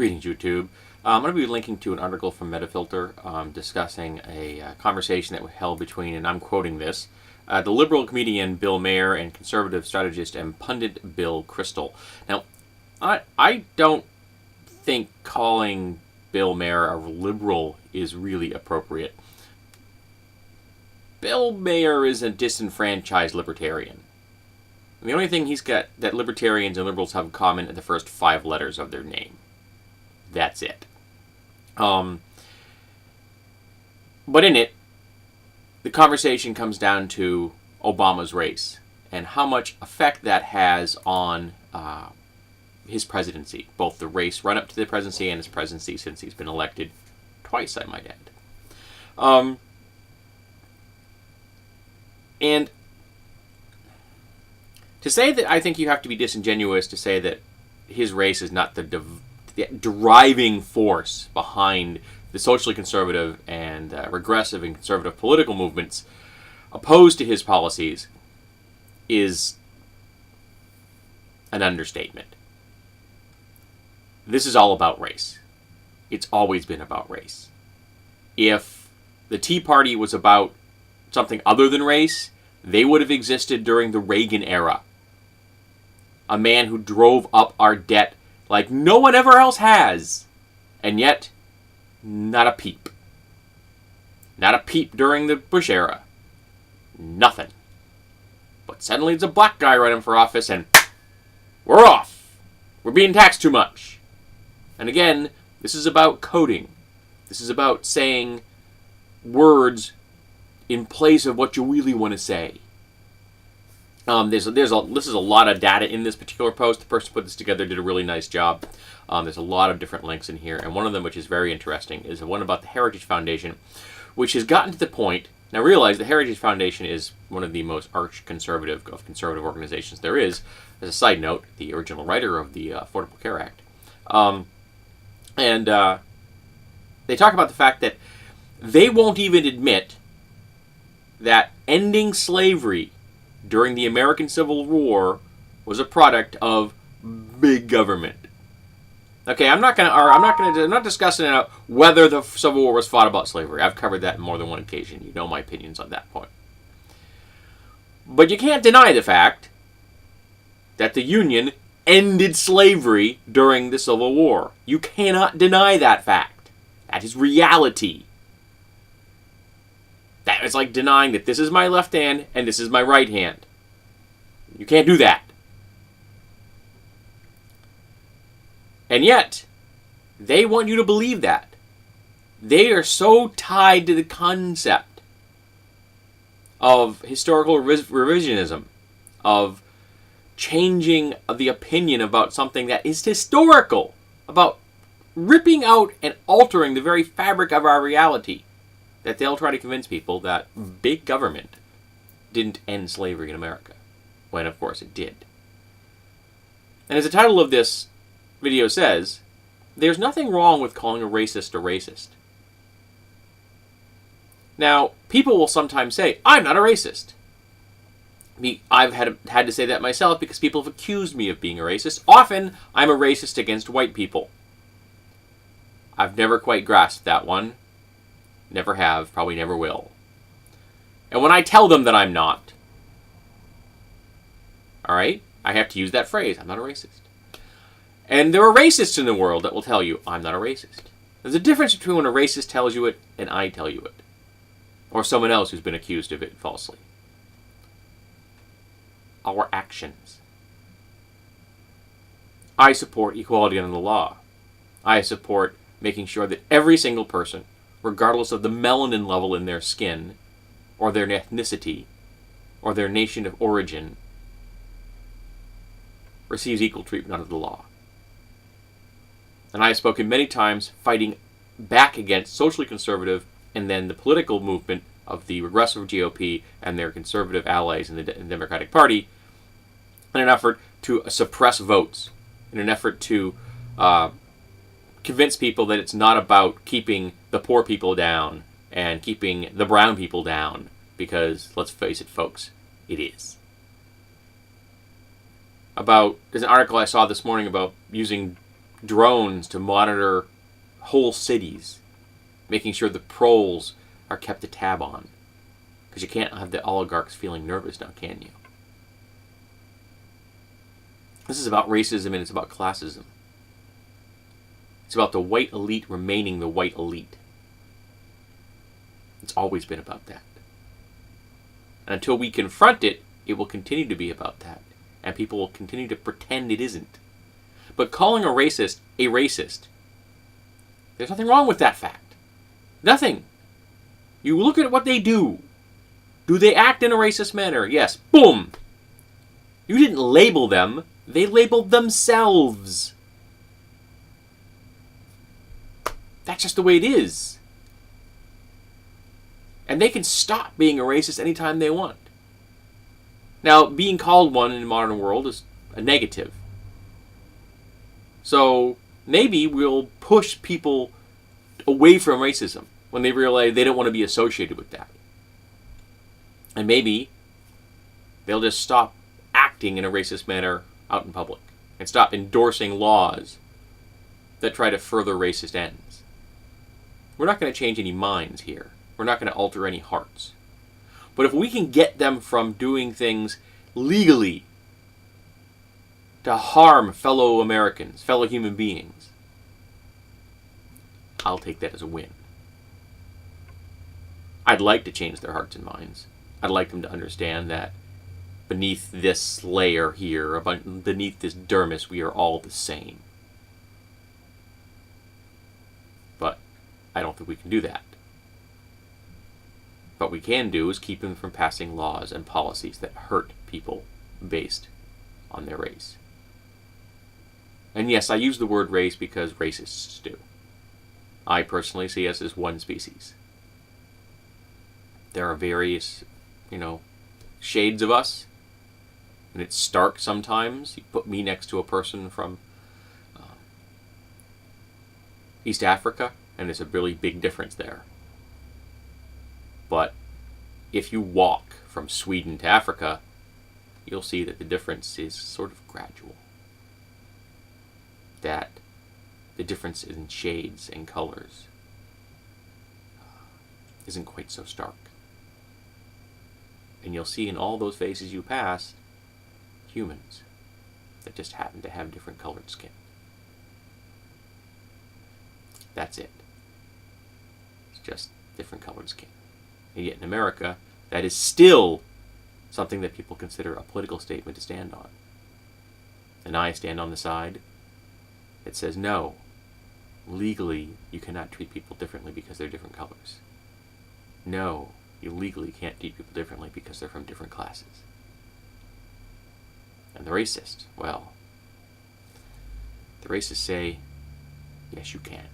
Greetings, YouTube. I'm going to be linking to an article from Metafilter discussing a conversation that was held between, and I'm quoting this, the liberal comedian Bill Maher and conservative strategist and pundit Bill Kristol. Now, I don't think calling Bill Maher a liberal is really appropriate. Bill Maher is a disenfranchised libertarian. And the only thing he's got that libertarians and liberals have in common are the first 5 letters of their name. That's it. But in it, the conversation comes down to Obama's race and how much effect that has on his presidency, both the race run up to the presidency and his presidency since he's been elected twice, I might add. And to say that I think you have to be disingenuous to say that his race is not the driving force behind the socially conservative and regressive and conservative political movements opposed to his policies is an understatement. This is all about race. It's always been about race. If the Tea Party was about something other than race, they would have existed during the Reagan era. A man who drove up our debt like no one ever else has. And yet, not a peep. Not a peep during the Bush era. Nothing. But suddenly it's a black guy running for office and we're off. We're being taxed too much. And again, this is about coding. This is about saying words in place of what you really want to say. This is a lot of data in this particular post. The person who put this together did a really nice job. There's a lot of different links in here, and one of them, which is very interesting, is the one about the Heritage Foundation, which has gotten to the point. Now, realize the Heritage Foundation is one of the most arch-conservative of conservative organizations there is. As a side note, the original writer of the Affordable Care Act, and they talk about the fact that they won't even admit that ending slavery during the American Civil War was a product of big government. Okay, I'm not discussing whether the Civil War was fought about slavery. I've covered that on more than one occasion. You know my opinions on that point. But you can't deny the fact that the Union ended slavery during the Civil War. You cannot deny that fact. That is reality. That is like denying that this is my left hand and this is my right hand. You can't do that. And yet, they want you to believe that. They are so tied to the concept of historical revisionism, of changing the opinion about something that is historical, about ripping out and altering the very fabric of our reality, that they'll try to convince people that big government didn't end slavery in America, when of course it did. And as the title of this video says, there's nothing wrong with calling a racist a racist. Now, people will sometimes say, I'm not a racist. I've had to say that myself because people have accused me of being a racist. Often, I'm a racist against white people. I've never quite grasped that one. Never have, probably never will. And when I tell them that I'm not, alright, I have to use that phrase, I'm not a racist. And there are racists in the world that will tell you, I'm not a racist. There's a difference between when a racist tells you it and I tell you it. Or someone else who's been accused of it falsely. Our actions. I support equality under the law. I support making sure that every single person, regardless of the melanin level in their skin, or their ethnicity, or their nation of origin, receives equal treatment under the law. And I have spoken many times fighting back against socially conservative and then the political movement of the regressive GOP and their conservative allies in the Democratic Party in an effort to suppress votes, in an effort to convince people that it's not about keeping the poor people down and keeping the brown people down, because, let's face it, folks, it is. There's an article I saw this morning about using drones to monitor whole cities, making sure the proles are kept a tab on. Because you can't have the oligarchs feeling nervous now, can you? This is about racism and it's about classism. It's about the white elite remaining the white elite. It's always been about that. And until we confront it, it will continue to be about that. And people will continue to pretend it isn't. But calling a racist, there's nothing wrong with that fact. Nothing. You look at what they do. Do they act in a racist manner? Yes. Boom. You didn't label them. They labeled themselves. That's just the way it is. And they can stop being a racist anytime they want. Now, being called one in the modern world is a negative. So maybe we'll push people away from racism when they realize they don't want to be associated with that. And maybe they'll just stop acting in a racist manner out in public and stop endorsing laws that try to further racist ends. We're not going to change any minds here. We're not going to alter any hearts. But if we can get them from doing things legally to harm fellow Americans, fellow human beings, I'll take that as a win. I'd like to change their hearts and minds. I'd like them to understand that beneath this layer here, beneath this dermis, we are all the same. But I don't think we can do that. What we can do is keep them from passing laws and policies that hurt people based on their race. And yes, I use the word race because racists do. I personally see us as one species. There are various, shades of us. And it's stark sometimes. You put me next to a person from East Africa, and there's a really big difference there. But if you walk from Sweden to Africa, you'll see that the difference is sort of gradual. That the difference in shades and colors isn't quite so stark. And you'll see in all those faces you pass, humans that just happen to have different colored skin. That's it. It's just different colored skin. And yet in America, that is still something that people consider a political statement to stand on. And I stand on the side that says no, legally you cannot treat people differently because they're different colors. No, you legally can't treat people differently because they're from different classes. And the racist, well, the racists say, yes, you can.